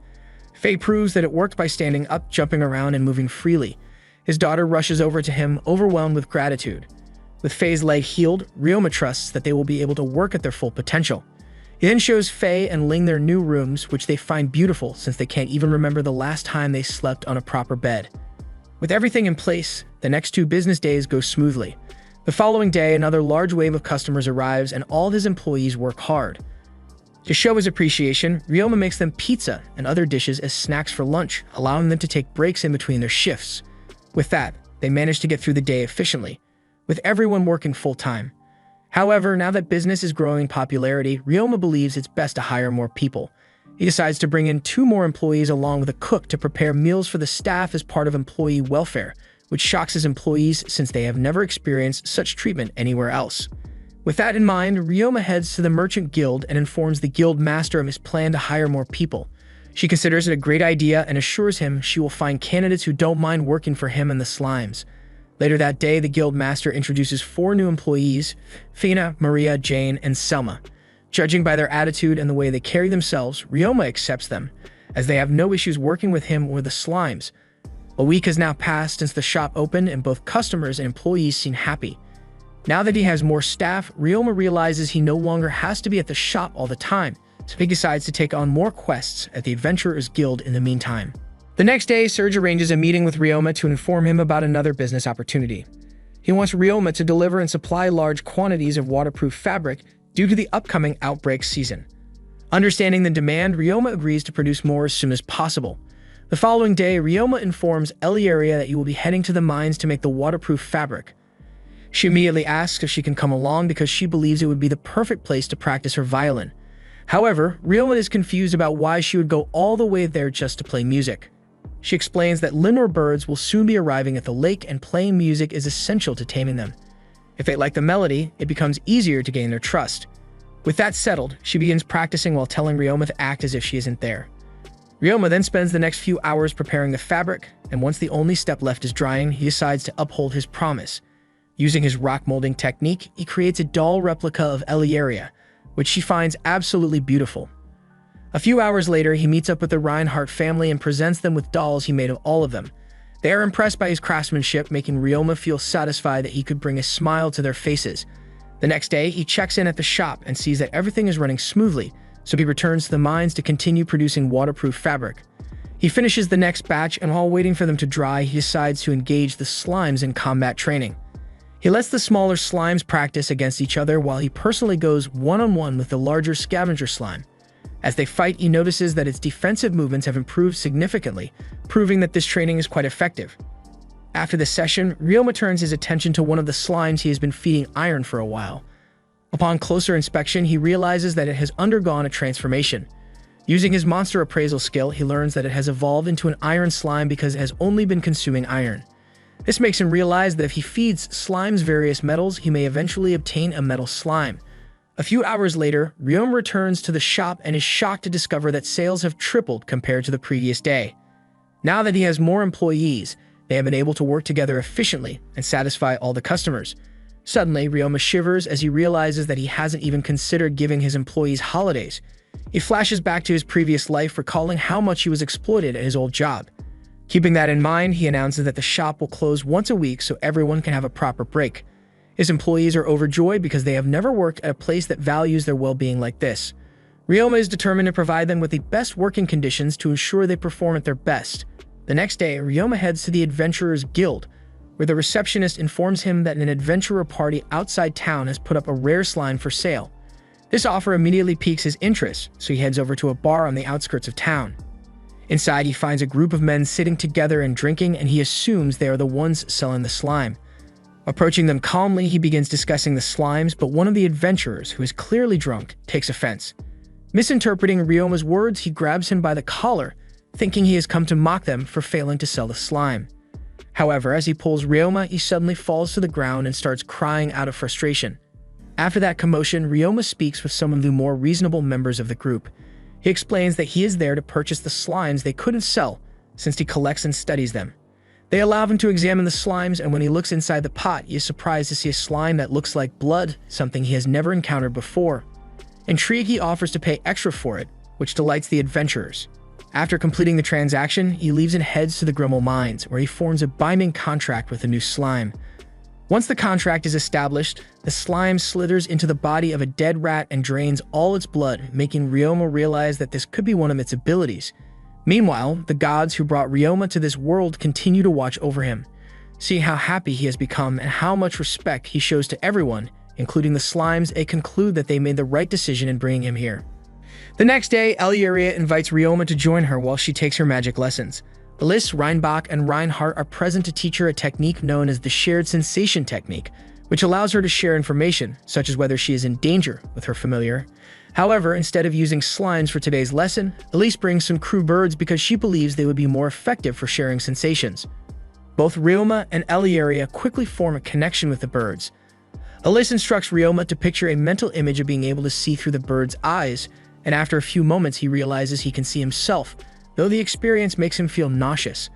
Fei proves that it worked by standing up, jumping around, and moving freely. His daughter rushes over to him, overwhelmed with gratitude. With Fei's leg healed, Ryoma trusts that they will be able to work at their full potential. He then shows Fei and Ling their new rooms, which they find beautiful since they can't even remember the last time they slept on a proper bed. With everything in place, the next 2 business days go smoothly. The following day, another large wave of customers arrives and all of his employees work hard. To show his appreciation, Ryoma makes them pizza and other dishes as snacks for lunch, allowing them to take breaks in between their shifts. With that, they manage to get through the day efficiently, with everyone working full-time. However, now that business is growing in popularity, Ryoma believes it's best to hire more people. He decides to bring in 2 more employees along with a cook to prepare meals for the staff as part of employee welfare, which shocks his employees since they have never experienced such treatment anywhere else. With that in mind, Ryoma heads to the Merchant Guild and informs the guild master of his plan to hire more people. She considers it a great idea and assures him she will find candidates who don't mind working for him and the slimes. Later that day, the guild master introduces 4 new employees, Fina, Maria, Jane, and Selma. Judging by their attitude and the way they carry themselves, Ryoma accepts them, as they have no issues working with him or the slimes. A week has now passed since the shop opened and both customers and employees seem happy. Now that he has more staff, Ryoma realizes he no longer has to be at the shop all the time, so he decides to take on more quests at the Adventurers Guild in the meantime. The next day, Serge arranges a meeting with Ryoma to inform him about another business opportunity. He wants Ryoma to deliver and supply large quantities of waterproof fabric due to the upcoming outbreak season. Understanding the demand, Ryoma agrees to produce more as soon as possible. The following day, Ryoma informs Eliaria that he will be heading to the mines to make the waterproof fabric. She immediately asks if she can come along because she believes it would be the perfect place to practice her violin. However, Ryoma is confused about why she would go all the way there just to play music. She explains that Limor birds will soon be arriving at the lake and playing music is essential to taming them. If they like the melody, it becomes easier to gain their trust. With that settled, she begins practicing while telling Ryoma to act as if she isn't there. Ryoma then spends the next few hours preparing the fabric, and once the only step left is drying, he decides to uphold his promise. Using his rock molding technique, he creates a doll replica of Eliaria, which she finds absolutely beautiful. A few hours later, he meets up with the Reinhardt family and presents them with dolls he made of all of them. They are impressed by his craftsmanship, making Ryoma feel satisfied that he could bring a smile to their faces. The next day, he checks in at the shop and sees that everything is running smoothly, so he returns to the mines to continue producing waterproof fabric. He finishes the next batch, and while waiting for them to dry, he decides to engage the slimes in combat training. He lets the smaller slimes practice against each other while he personally goes one-on-one with the larger scavenger slime. As they fight, he notices that its defensive movements have improved significantly, proving that this training is quite effective. After the session, Ryoma turns his attention to one of the slimes he has been feeding iron for a while. Upon closer inspection, he realizes that it has undergone a transformation. Using his monster appraisal skill, he learns that it has evolved into an iron slime because it has only been consuming iron. This makes him realize that if he feeds slimes various metals, he may eventually obtain a metal slime. A few hours later, Ryoma returns to the shop and is shocked to discover that sales have tripled compared to the previous day. Now that he has more employees, they have been able to work together efficiently and satisfy all the customers. Suddenly, Ryoma shivers as he realizes that he hasn't even considered giving his employees holidays. He flashes back to his previous life, recalling how much he was exploited at his old job. Keeping that in mind, he announces that the shop will close once a week so everyone can have a proper break. His employees are overjoyed because they have never worked at a place that values their well-being like this. Ryoma is determined to provide them with the best working conditions to ensure they perform at their best. The next day, Ryoma heads to the Adventurers Guild, where the receptionist informs him that an adventurer party outside town has put up a rare slime for sale. This offer immediately piques his interest, so he heads over to a bar on the outskirts of town. Inside, he finds a group of men sitting together and drinking, and he assumes they are the ones selling the slime. Approaching them calmly, he begins discussing the slimes, but one of the adventurers, who is clearly drunk, takes offense. Misinterpreting Ryoma's words, he grabs him by the collar, thinking he has come to mock them for failing to sell the slime. However, as he pulls Ryoma, he suddenly falls to the ground and starts crying out of frustration. After that commotion, Ryoma speaks with some of the more reasonable members of the group. He explains that he is there to purchase the slimes they couldn't sell, since he collects and studies them. They allow him to examine the slimes, and when he looks inside the pot, he is surprised to see a slime that looks like blood, something he has never encountered before. Intrigued, he offers to pay extra for it, which delights the adventurers. After completing the transaction, he leaves and heads to the Grimmel mines, where he forms a binding contract with the new slime. Once the contract is established, the slime slithers into the body of a dead rat and drains all its blood, making Ryoma realize that this could be one of its abilities. Meanwhile, the gods who brought Ryoma to this world continue to watch over him. Seeing how happy he has become and how much respect he shows to everyone, including the slimes, they conclude that they made the right decision in bringing him here. The next day, Eliaria invites Ryoma to join her while she takes her magic lessons. Alice, Reinbach, and Reinhardt are present to teach her a technique known as the shared sensation technique, which allows her to share information, such as whether she is in danger, with her familiar. However, instead of using slimes for today's lesson, Elise brings some crew birds because she believes they would be more effective for sharing sensations. Both Ryoma and Eliaria quickly form a connection with the birds. Elise instructs Ryoma to picture a mental image of being able to see through the bird's eyes, and after a few moments he realizes he can see himself, though the experience makes him feel nauseous.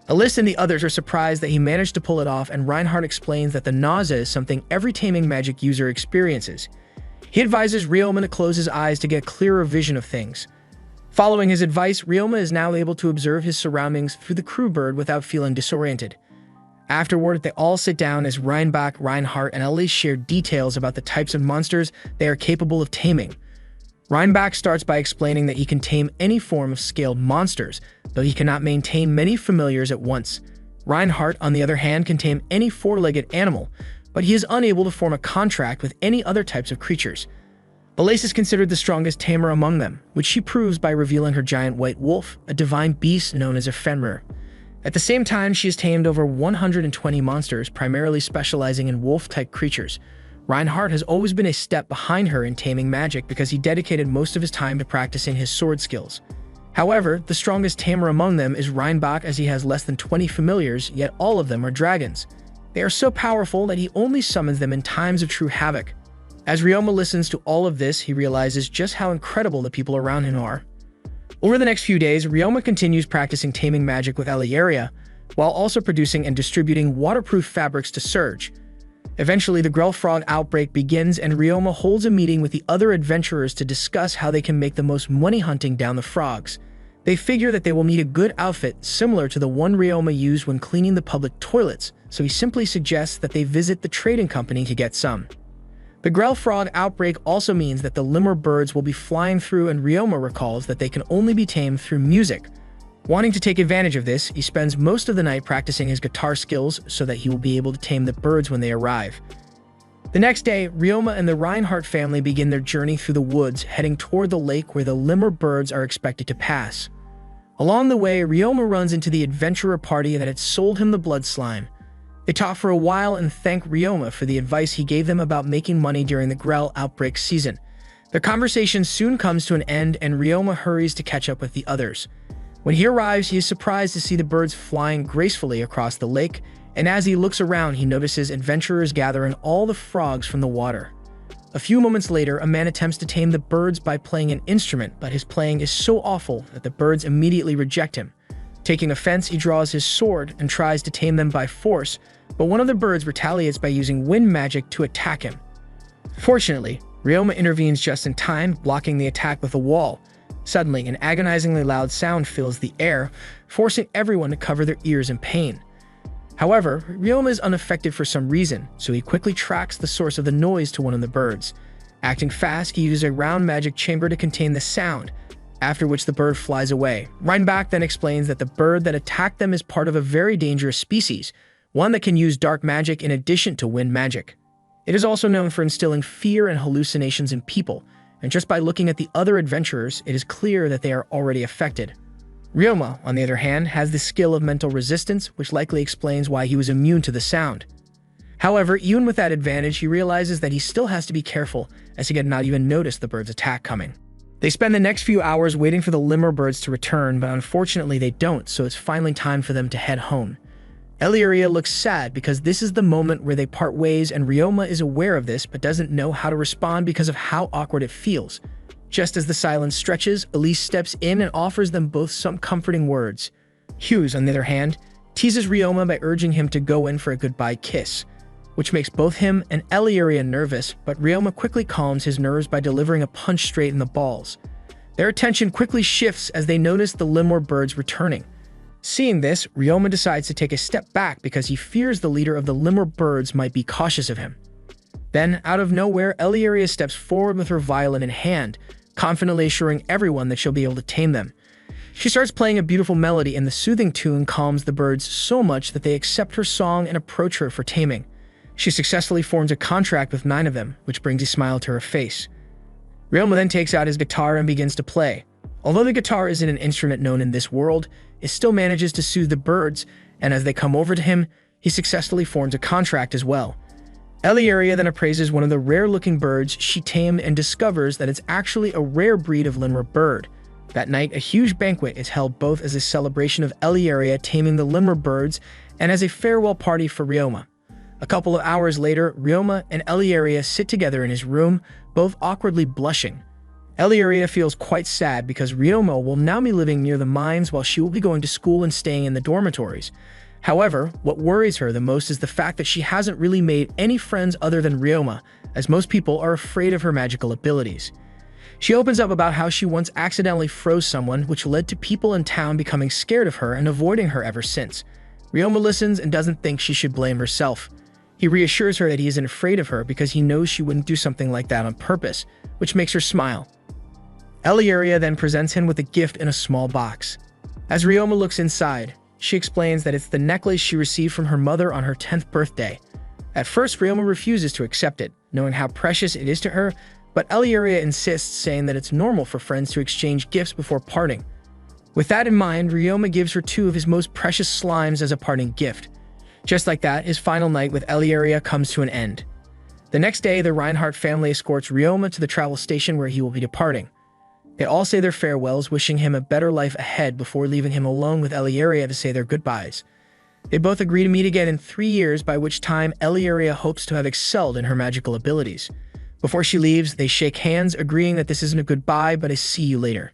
Alice and the others are surprised that he managed to pull it off, and Reinhardt explains that the nausea is something every taming magic user experiences. He advises Ryoma to close his eyes to get a clearer vision of things. Following his advice, Ryoma is now able to observe his surroundings through the crew bird without feeling disoriented. Afterward, they all sit down as Reinbach, Reinhardt, and Elise share details about the types of monsters they are capable of taming. Reinbach starts by explaining that he can tame any form of scaled monsters, though he cannot maintain many familiars at once. Reinhardt, on the other hand, can tame any four-legged animal, but he is unable to form a contract with any other types of creatures. Elise is considered the strongest tamer among them, which she proves by revealing her giant white wolf, a divine beast known as a Fenrir. At the same time, she has tamed over 120 monsters, primarily specializing in wolf-type creatures. Reinhardt has always been a step behind her in taming magic because he dedicated most of his time to practicing his sword skills. However, the strongest tamer among them is Reinbach, as he has less than 20 familiars, yet all of them are dragons. They are so powerful that he only summons them in times of true havoc. As Ryoma listens to all of this, he realizes just how incredible the people around him are. Over the next few days, Ryoma continues practicing taming magic with Eliaria, while also producing and distributing waterproof fabrics to Surge. Eventually, the Grell Frog outbreak begins, and Ryoma holds a meeting with the other adventurers to discuss how they can make the most money hunting down the frogs. They figure that they will need a good outfit similar to the one Ryoma used when cleaning the public toilets, so he simply suggests that they visit the trading company to get some. The Grell Frog outbreak also means that the lemur birds will be flying through, and Ryoma recalls that they can only be tamed through music. Wanting to take advantage of this, he spends most of the night practicing his guitar skills so that he will be able to tame the birds when they arrive. The next day, Ryoma and the Reinhardt family begin their journey through the woods, heading toward the lake where the lemur birds are expected to pass. Along the way, Ryoma runs into the adventurer party that had sold him the blood slime. They talk for a while and thank Ryoma for the advice he gave them about making money during the Grell outbreak season. Their conversation soon comes to an end, and Ryoma hurries to catch up with the others. When he arrives, he is surprised to see the birds flying gracefully across the lake, and as he looks around, he notices adventurers gathering all the frogs from the water. A few moments later, a man attempts to tame the birds by playing an instrument, but his playing is so awful that the birds immediately reject him. Taking offense, he draws his sword and tries to tame them by force, but one of the birds retaliates by using wind magic to attack him. Fortunately, Ryoma intervenes just in time, blocking the attack with a wall. Suddenly, an agonizingly loud sound fills the air, forcing everyone to cover their ears in pain. However, Ryoma is unaffected for some reason, so he quickly tracks the source of the noise to one of the birds. Acting fast, he uses a round magic chamber to contain the sound, after which the bird flies away. Reinbach then explains that the bird that attacked them is part of a very dangerous species, one that can use dark magic in addition to wind magic. It is also known for instilling fear and hallucinations in people, and just by looking at the other adventurers, it is clear that they are already affected. Ryoma, on the other hand, has the skill of mental resistance, which likely explains why he was immune to the sound. However, even with that advantage, he realizes that he still has to be careful, as he had not even noticed the bird's attack coming. They spend the next few hours waiting for the lemur birds to return, but unfortunately they don't, so it's finally time for them to head home. Elieria looks sad because this is the moment where they part ways, and Ryoma is aware of this but doesn't know how to respond because of how awkward it feels. Just as the silence stretches, Elise steps in and offers them both some comforting words. Hughes, on the other hand, teases Ryoma by urging him to go in for a goodbye kiss, which makes both him and Elieria nervous, but Ryoma quickly calms his nerves by delivering a punch straight in the balls. Their attention quickly shifts as they notice the lemur birds returning. Seeing this, Ryoma decides to take a step back because he fears the leader of the lemur birds might be cautious of him. Then, out of nowhere, Elieria steps forward with her violin in hand, confidently assuring everyone that she'll be able to tame them. She starts playing a beautiful melody, and the soothing tune calms the birds so much that they accept her song and approach her for taming. She successfully forms a contract with 9 of them, which brings a smile to her face. Ryoma then takes out his guitar and begins to play. Although the guitar isn't an instrument known in this world, it still manages to soothe the birds, and as they come over to him, he successfully forms a contract as well. Elieria then appraises one of the rare-looking birds she tamed and discovers that it's actually a rare breed of lemur bird. That night, a huge banquet is held both as a celebration of Elieria taming the lemur birds and as a farewell party for Ryoma. A couple of hours later, Ryoma and Elieria sit together in his room, both awkwardly blushing. Elieria feels quite sad because Ryoma will now be living near the mines while she will be going to school and staying in the dormitories. However, what worries her the most is the fact that she hasn't really made any friends other than Ryoma, as most people are afraid of her magical abilities. She opens up about how she once accidentally froze someone, which led to people in town becoming scared of her and avoiding her ever since. Ryoma listens and doesn't think she should blame herself. He reassures her that he isn't afraid of her because he knows she wouldn't do something like that on purpose, which makes her smile. Elieria then presents him with a gift in a small box. As Ryoma looks inside, she explains that it's the necklace she received from her mother on her 10th birthday. At first, Ryoma refuses to accept it, knowing how precious it is to her, but Elieria insists, saying that it's normal for friends to exchange gifts before parting. With that in mind, Ryoma gives her 2 of his most precious slimes as a parting gift. Just like that, his final night with Elieria comes to an end. The next day, the Reinhardt family escorts Ryoma to the travel station where he will be departing. They all say their farewells, wishing him a better life ahead before leaving him alone with Elieria to say their goodbyes. They both agree to meet again in 3 years, by which time Elieria hopes to have excelled in her magical abilities. Before she leaves, they shake hands, agreeing that this isn't a goodbye but a see you later.